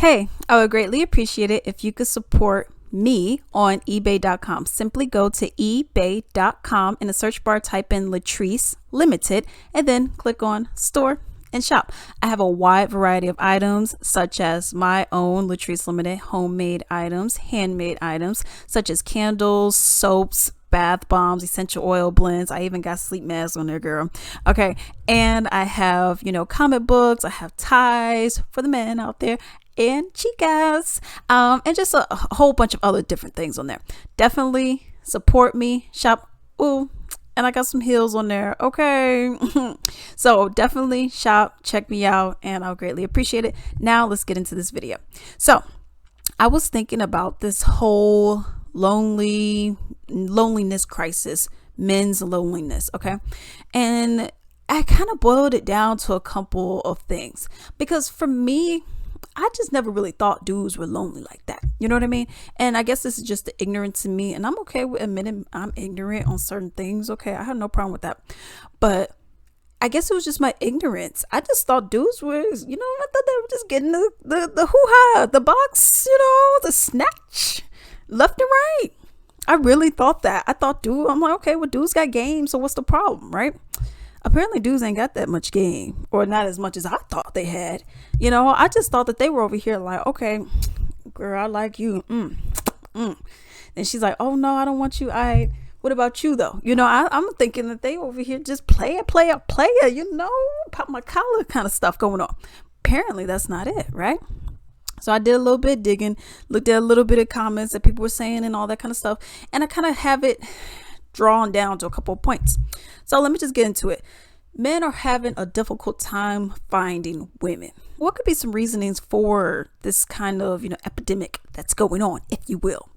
Hey, I would greatly appreciate it if you could support me on ebay.com. Simply go to ebay.com. In the search bar, type in Latrice Limited and then click on store and shop. I have a wide variety of items such as my own Latrice Limited homemade items, handmade items such as candles, soaps, bath bombs, essential oil blends. I even got sleep masks on there, girl. Okay. And I have, comic books. I have ties for the men out there and chicas, and just a whole bunch of other different things on there. Definitely support me, shop. Ooh, and I got some heels on there. Okay. So definitely shop, check me out, and I'll greatly appreciate it. Now let's get into this video. So I was thinking about this whole loneliness crisis, men's loneliness. Okay. And I kind of boiled it down to a couple of things, because for me, I just never really thought dudes were lonely like that. You know what I mean? And I guess this is just the ignorance in me, and I'm okay with admitting I'm ignorant on certain things. Okay. I have no problem with that. But I guess it was just my ignorance. I just thought dudes were, I thought they were just getting the hoo-ha, the box, the snatch left and right. I really thought that. I thought I'm like, okay, well, dudes got game, so what's the problem, right? Apparently dudes ain't got that much game, or not as much as I thought they had. I just thought that they were over here like, okay, girl, I like you. And she's like, oh no, I don't want you. What about you though? I'm thinking that they over here just player, pop my collar kind of stuff going on. Apparently that's not it, right? So I did a little bit of digging, looked at a little bit of comments that people were saying and all that kind of stuff. And I kind of have it drawn down to a couple of points. So let me just get into it. Men are having a difficult time finding women. What could be some reasonings for this kind of, epidemic that's going on, if you will?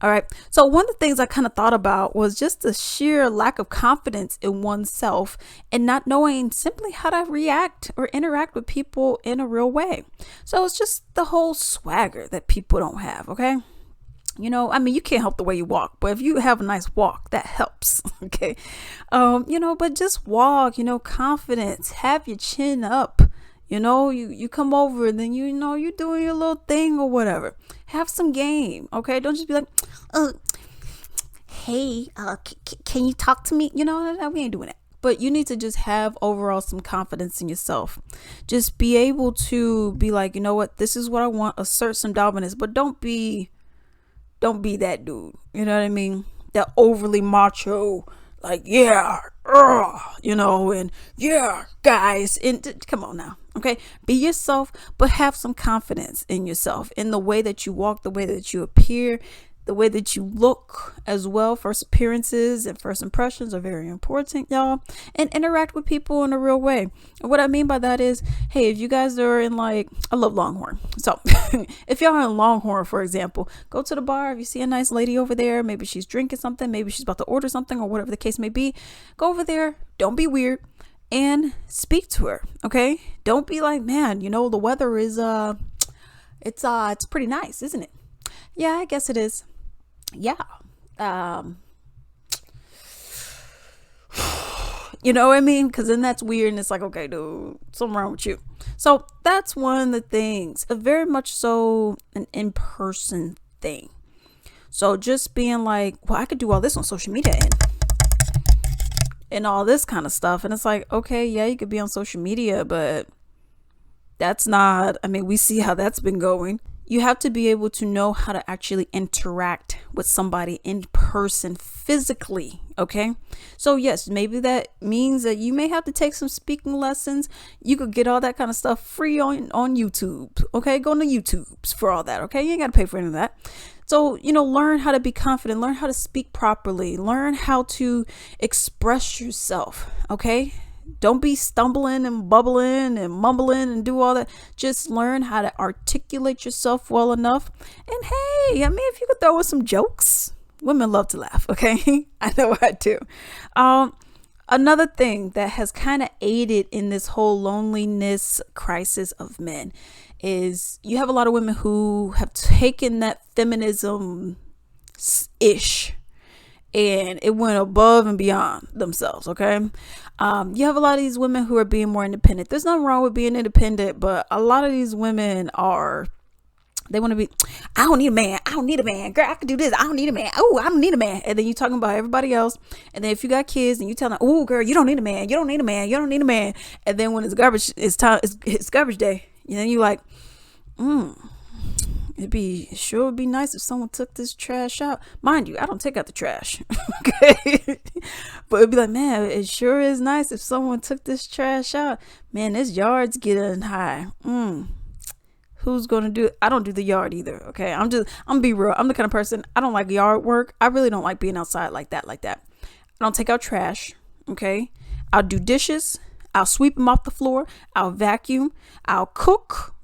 All right. So one of the things I kind of thought about was just the sheer lack of confidence in oneself and not knowing simply how to react or interact with people in a real way. So it's just the whole swagger that people don't have. Okay. You can't help the way you walk, but if you have a nice walk, that helps. Okay. But just walk, confidence, have your chin up, you come over and then, you're doing your little thing or whatever. Have some game. Okay. Don't just be like, hey, can you talk to me? We ain't doing that. But you need to just have overall some confidence in yourself. Just be able to be like, you know what, this is what I want. Assert some dominance, but don't be that dude. You know what I mean? That overly macho, like, yeah, and yeah, guys. And come on now. Okay. Be yourself, but have some confidence in yourself, in the way that you walk, the way that you appear, the way that you look as well. First appearances and first impressions are very important, y'all. And interact with people in a real way. And what I mean by that is, hey, if you guys are in I love Longhorn. So if y'all are in Longhorn, for example, go to the bar. If you see a nice lady over there, maybe she's drinking something, maybe she's about to order something or whatever the case may be, go over there. Don't be weird and speak to her. Okay. Don't be like, man, the weather is, it's pretty nice, isn't it? Yeah, I guess it is. Yeah. You know what I mean? Because then that's weird and it's like, okay, dude, something wrong with you. So that's one of the things, very much so an in-person thing. So just being like, well, I could do all this on social media and all this kind of stuff. And it's like, okay, yeah, you could be on social media, but that's not, we see how that's been going. You have to be able to know how to actually interact with somebody in person physically. Okay. So yes, maybe that means that you may have to take some speaking lessons. You could get all that kind of stuff free on YouTube. Okay. Go to YouTube's for all that. Okay. You ain't got to pay for any of that. So, learn how to be confident, learn how to speak properly, learn how to express yourself. Okay. Don't be stumbling and bubbling and mumbling and do all that. Just learn how to articulate yourself well enough. And hey, if you could throw in some jokes, women love to laugh. Okay. I know I do. Another thing that has kind of aided in this whole loneliness crisis of men is you have a lot of women who have taken that feminism ish and it went above and beyond themselves. Okay. You have a lot of these women who are being more independent. There's nothing wrong with being independent, but a lot of these women are They want to be, I don't need a man. I don't need a man. Girl, I can do this. I don't need a man. Oh, I don't need a man. And then you talking about everybody else. And then if you got kids and you tell them, oh, girl, you don't need a man. You don't need a man. You don't need a man. And then when it's garbage, it's garbage day. And then you like, it would be nice if someone took this trash out. Mind you, I don't take out the trash. Okay. But it'd be like, man, it sure is nice if someone took this trash out. Man, this yard's getting high. Who's gonna do it? I don't do the yard either. Okay. I'm gonna be real. I'm the kind of person, I don't like yard work. I really don't like being outside like that. I don't take out trash. Okay. I'll do dishes. I'll sweep them off the floor. I'll vacuum. I'll cook.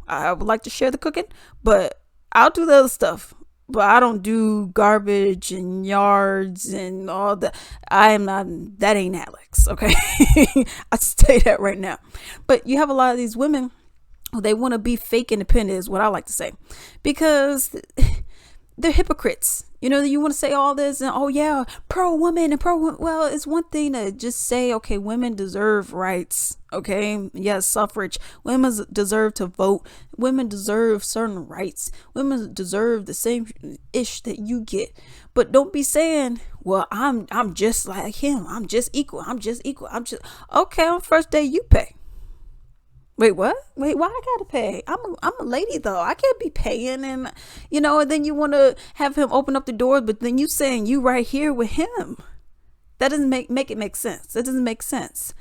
I would like to share the cooking, but I'll do the other stuff. But I don't do garbage and yards and all that. That ain't Alex. Okay. I say that right now. But you have a lot of these women, they want to be fake independent is what I like to say, because they're hypocrites. You want to say all this and, oh yeah, pro woman and pro woman. Well, it's one thing to just say, okay, women deserve rights. Okay. Yes. Suffrage. Women deserve to vote. Women deserve certain rights. Women deserve the same ish that you get. But don't be saying, well, I'm just like him. I'm just equal. Okay. On first day you pay. Wait, what? Wait, why I gotta pay? I'm a lady though. I can't be paying, and and then you want to have him open up the door, but then you saying you right here with him. That doesn't make it make sense. That doesn't make sense.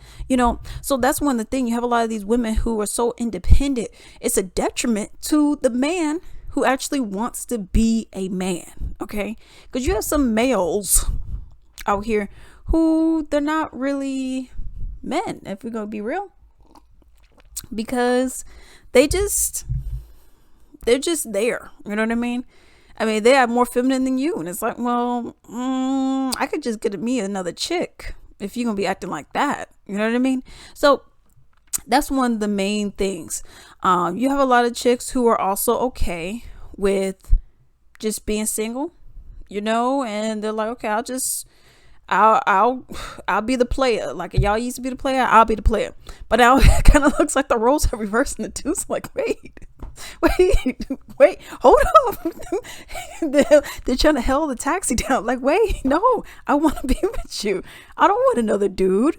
So that's one of the things. You have a lot of these women who are so independent. It's a detriment to the man who actually wants to be a man. Okay, because you have some males out here who they're not really men. If we're gonna be real. Because they're just there. You know what I mean? They are more feminine than you. And it's like, well, I could just get me another chick if you're going to be acting like that. You know what I mean? So that's one of the main things. You have a lot of chicks who are also okay with just being single, and they're like, okay, I'll be the player. Like y'all used to be the player, I'll be the player. But now it kind of looks like the roles are reversing the two. So like, wait, hold up. They're trying to held the taxi down. Like, wait, no, I want to be with you. I don't want another dude.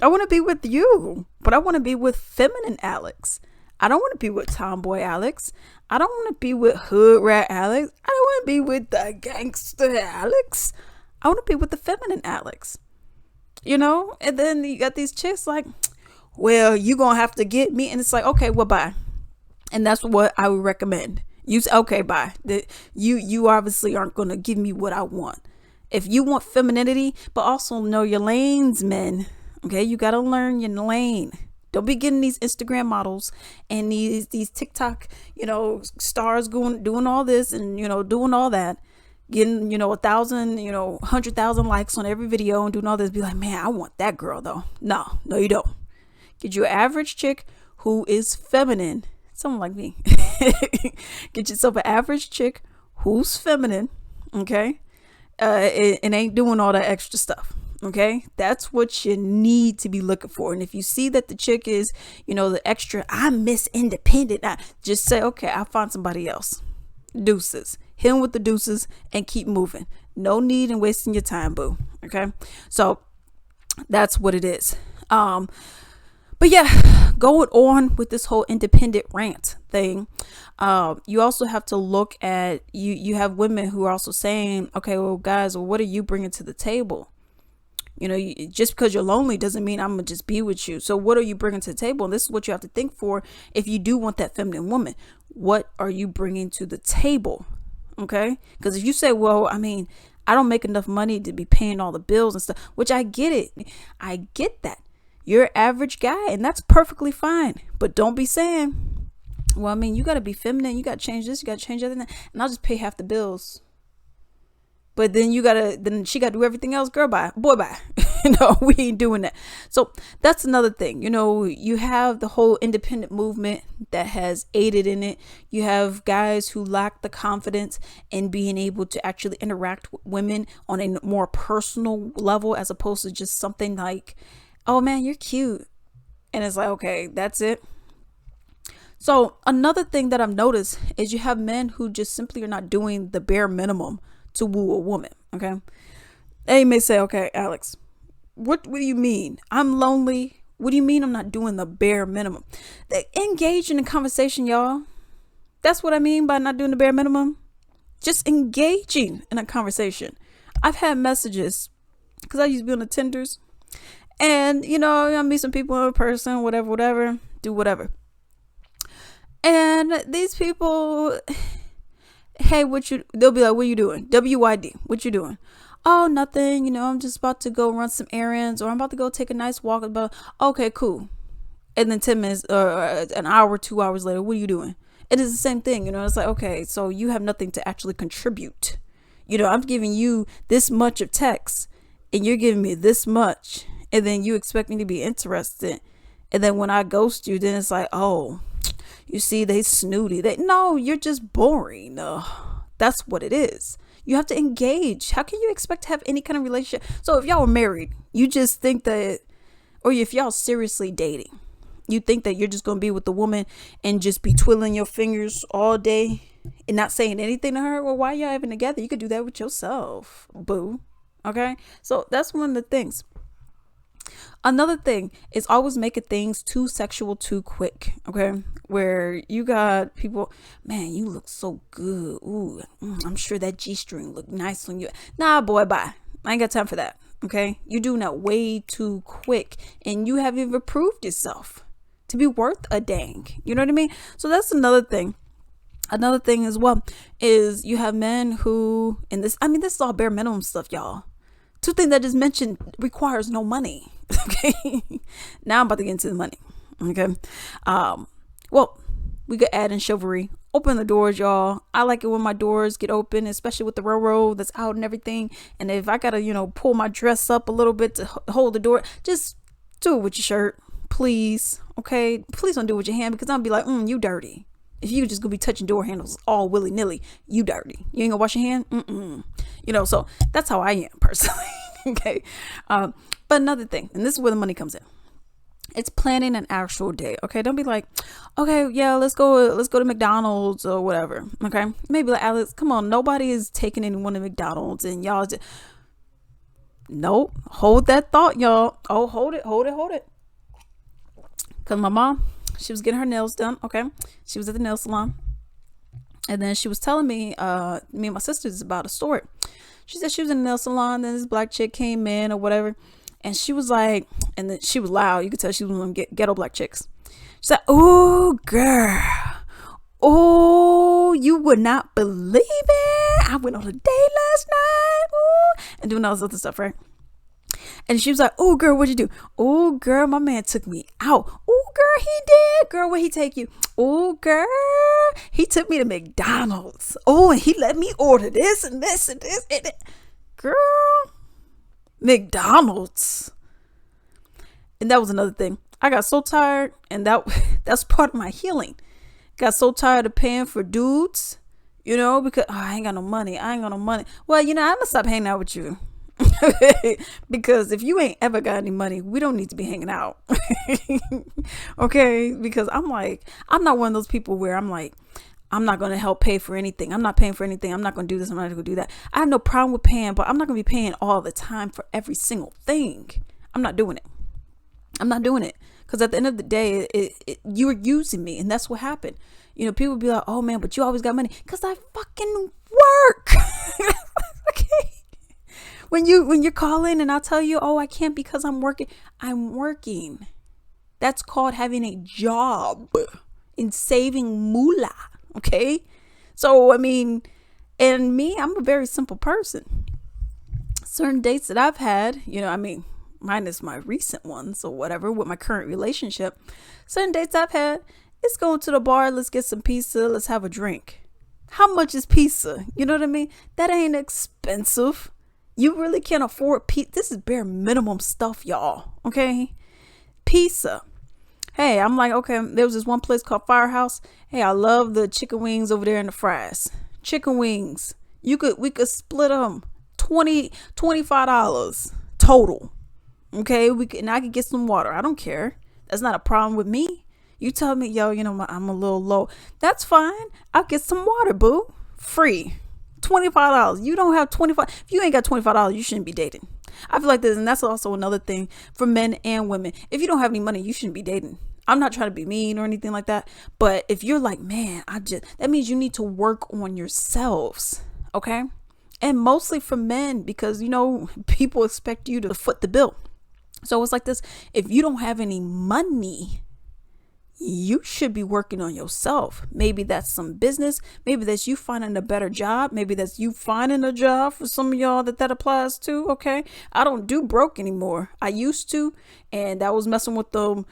I want to be with you, but I want to be with feminine Alex. I don't want to be with tomboy Alex. I don't want to be with hood rat Alex. I don't want to be with the gangster Alex. I want to be with the feminine Alex, and then you got these chicks like, well, you going to have to get me. And it's like, okay, well, bye. And that's what I would recommend. You say, okay, bye. You obviously aren't going to give me what I want. If you want femininity, but also know your lanes, men. Okay. You got to learn your lane. Don't be getting these Instagram models and these TikTok, stars doing all this and, doing all that. Getting 1,000 100,000 likes on every video and doing all this. Be like, man, I want that girl though. No you don't. Get you an average chick who is feminine, someone like me. Get yourself an average chick who's feminine. Okay. And ain't doing all that extra stuff. Okay, that's what you need to be looking for. And if you see that the chick is the extra, I miss independent, just say, okay, I'll find somebody else. Deuces. Hit him with the deuces and keep moving. No need in wasting your time, boo. Okay. So that's what it is. But yeah, going on with this whole independent rant thing. You also have to look at, you have women who are also saying, okay, well, guys, what are you bringing to the table? Just because you're lonely doesn't mean I'm going to just be with you. So what are you bringing to the table? And this is what you have to think for. If you do want that feminine woman, what are you bringing to the table? Okay. Because if you say, well, I don't make enough money to be paying all the bills and stuff, which I get it. I get that. You're an average guy and that's perfectly fine. But don't be saying, well, you got to be feminine. You got to change this. You got to change that. And I'll just pay half the bills. But then she got to do everything else. Girl, bye. Boy, bye. We ain't doing that. So that's another thing. You have the whole independent movement that has aided in it. You have guys who lack the confidence in being able to actually interact with women on a more personal level, as opposed to just something like, oh man, you're cute. And it's like, okay, that's it. So another thing that I've noticed is you have men who just simply are not doing the bare minimum to woo a woman. Okay. They may say, okay, Alex, what do you mean? I'm lonely. What do you mean I'm not doing the bare minimum? They engage in a conversation, y'all. That's what I mean by not doing the bare minimum. Just engaging in a conversation. I've had messages because I used to be on the Tinders, and I meet some people in person, whatever, do whatever. And these people, hey, they'll be like, what you doing? WYD, what you doing? Oh, nothing. I'm just about to go run some errands, or I'm about to go take a nice walk. Okay, cool. And then 10 minutes or an hour, 2 hours later, what are you doing? It is the same thing. It's like, okay, so you have nothing to actually contribute. I'm giving you this much of text and you're giving me this much. And then you expect me to be interested. And then when I ghost you, then it's like, oh, you see, they snooty. No, you're just boring. That's what it is. You have to engage. How can you expect to have any kind of relationship? So if y'all were married, you just think that, or if y'all seriously dating, you think that you're just going to be with the woman and just be twiddling your fingers all day and not saying anything to her? Well, why y'all even together? You could do that with yourself, boo. Okay. So that's one of the things. Another thing is always making things too sexual too quick. Okay. Where you got people, man, you look so good. Ooh, I'm sure that G-string look nice on you. Nah, boy, bye. I ain't got time for that. Okay. You're doing that way too quick and you haven't even proved yourself to be worth a dang. You know what I mean? So that's another thing. Another thing as well is you have men who, this is all bare minimum stuff, y'all. Two things I just mentioned requires no money. Okay. Now I'm about to get into the money. Okay. Well, we could add in chivalry. Open the doors, y'all. I like it when my doors get open, especially with the railroad that's out and everything. And if I gotta, pull my dress up a little bit to hold the door, just do it with your shirt, please. Okay. Please don't do it with your hand because I'll be like, you dirty. If you just gonna be touching door handles all willy nilly, you dirty. You ain't gonna wash your hand. So that's how I am personally. Okay. But another thing, and this is where the money comes in. It's planning an actual day. Okay. Don't be like, okay, yeah, let's go to McDonald's or whatever. Okay. Maybe like, Alex, come on. Nobody is taking anyone to McDonald's and y'all just, nope. Hold that thought, y'all. Oh, hold it. Cause my mom, she was getting her nails done. Okay. She was at the nail salon. And then she was telling me, me and my sisters about a story. She said she was in the nail salon. Then this black chick came in or whatever. And she was like, and then she was loud. You could tell she was one of them ghetto black chicks. She said, oh, girl. Oh, you would not believe it. I went on a date last night. Ooh, and doing all this other stuff, right? And she was like, oh, girl, what'd you do? Oh, girl, my man took me out. Oh, girl, he did. Girl, where'd he take you? Oh, girl, he took me to McDonald's. Oh, and he let me order this and this and this. And that. Girl, McDonald's. And that was another thing. I got so tired, and that's part of my healing. Got so tired of paying for dudes, because I ain't got no money. Well, I'm gonna stop hanging out with you. Because if you ain't ever got any money, we don't need to be hanging out. Okay, because I'm not one of those people where I'm like, I'm not going to help pay for anything. I'm not paying for anything. I'm not going to do this. I'm not going to do that. I have no problem with paying, but I'm not going to be paying all the time for every single thing. I'm not doing it. Because at the end of the day, you were using me, and that's what happened. People be like, oh man, but you always got money. Because I fucking work. Okay. When you're calling and I'll tell you, oh, I can't because I'm working. I'm working. That's called having a job and saving moolah. Okay. So, and me, I'm a very simple person. Certain dates that I've had, minus my recent ones or whatever with my current relationship, certain dates I've had, it's going to the bar. Let's get some pizza. Let's have a drink. How much is pizza? You know what I mean? That ain't expensive. You really can't afford pizza. This is bare minimum stuff, y'all. Okay. Pizza. Hey, I'm like, okay, there was this one place called Firehouse. Hey, I love the chicken wings over there and the fries. Chicken wings. We could split them $25 total. Okay. And I could get some water. I don't care. That's not a problem with me. You tell me, yo, I'm a little low. That's fine. I'll get some water, boo. Free. $25. You don't have 25. If you ain't got $25, you shouldn't be dating. I feel like this, and that's also another thing for men and women. If you don't have any money, you shouldn't be dating. I'm not trying to be mean or anything like that. But if you're like, man, that means you need to work on yourselves. Okay. And mostly for men, because, people expect you to foot the bill. So it's like this. If you don't have any money, you should be working on yourself. Maybe that's some business. Maybe that's you finding a better job. Maybe that's you finding a job for some of y'all that applies to. Okay. I don't do broke anymore. I used to. And that was messing with them,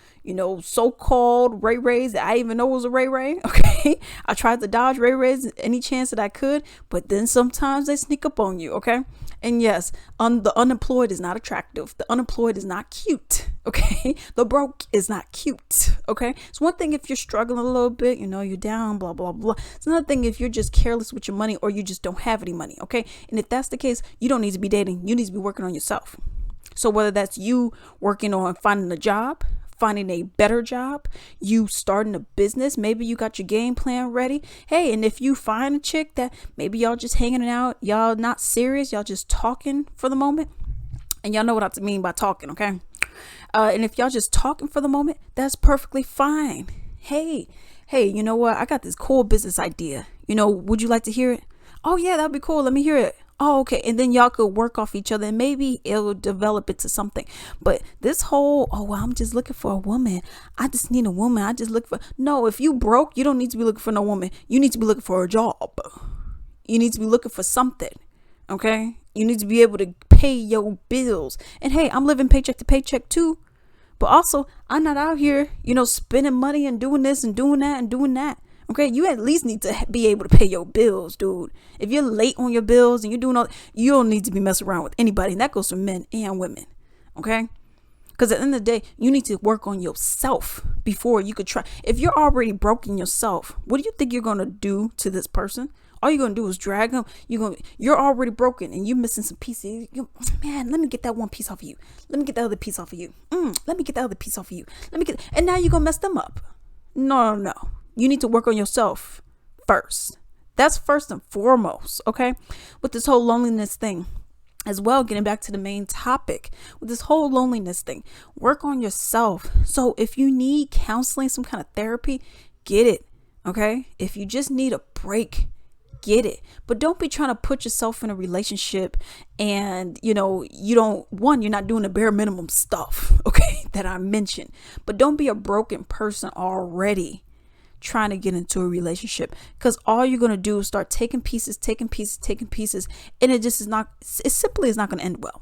so-called Ray Rays that I even know was a Ray Ray. Okay. I tried to dodge Ray Rays any chance that I could. But then sometimes they sneak up on you. Okay. And yes, the unemployed is not attractive. The unemployed is not cute. Okay. The broke is not cute. Okay. It's one thing if you're struggling a little bit, you're down, blah, blah, blah. It's another thing if you're just careless with your money or you just don't have any money. Okay. And if that's the case, you don't need to be dating. You need to be working on yourself. So whether that's you working on finding a job, finding a better job, you starting a business, maybe you got your game plan ready. Hey, and if you find a chick that maybe y'all just hanging out, y'all not serious, y'all just talking for the moment, and y'all know what I mean by talking, okay? And if y'all just talking for the moment, that's perfectly fine. Hey, you know what? I got this cool business idea. Would you like to hear it? Oh yeah, that'd be cool. Let me hear it. Oh, okay. And then y'all could work off each other and maybe it'll develop into something. But this whole, I'm just looking for a woman. I just need a woman. No, if you broke, you don't need to be looking for no woman. You need to be looking for a job. You need to be looking for something. Okay. You need to be able to pay your bills. And hey, I'm living paycheck to paycheck too. But also, I'm not out here, spending money and doing this and doing that and doing that. Okay, you at least need to be able to pay your bills, dude. If you're late on your bills and you're doing you don't need to be messing around with anybody. And that goes for men and women. Okay? Because at the end of the day, you need to work on yourself before you could try. If you're already broken yourself, what do you think you're going to do to this person? All you're going to do is drag them. You're already broken and you're missing some pieces. Man, let me get that one piece off of you. Let me get the other piece off of you. Let me get the other piece off of you. And now you're going to mess them up. No. You need to work on yourself first. That's first and foremost, okay? With this whole loneliness thing as well, getting back to the main topic, with this whole loneliness thing, work on yourself. So if you need counseling, some kind of therapy, get it, okay? If you just need a break, get it. But don't be trying to put yourself in a relationship and, you're not doing the bare minimum stuff, okay, that I mentioned. But don't be a broken person already trying to get into a relationship, because all you're going to do is start taking pieces, and it simply is not going to end well.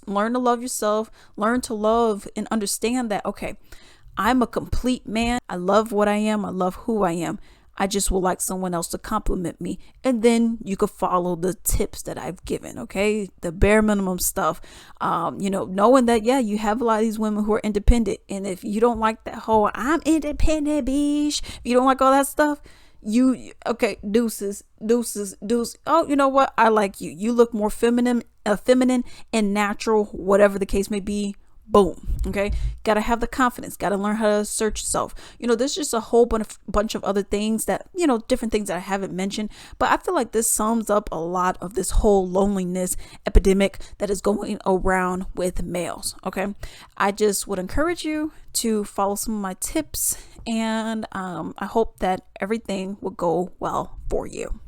Learn to love yourself, learn to love and understand that, okay, I'm a complete man. I love what I am. I love who I am. I just would like someone else to compliment me. And then you could follow the tips that I've given. Okay. The bare minimum stuff, knowing that, yeah, you have a lot of these women who are independent. And if you don't like that whole, I'm independent, bitch, if you don't like all that stuff, deuces. Oh, you know what? I like you. You look more feminine and natural, whatever the case may be. Boom. Okay. Got to have the confidence. Got to learn how to search yourself. There's just a whole bunch of other things that, different things that I haven't mentioned. But I feel like this sums up a lot of this whole loneliness epidemic that is going around with males. Okay. I just would encourage you to follow some of my tips, and I hope that everything will go well for you.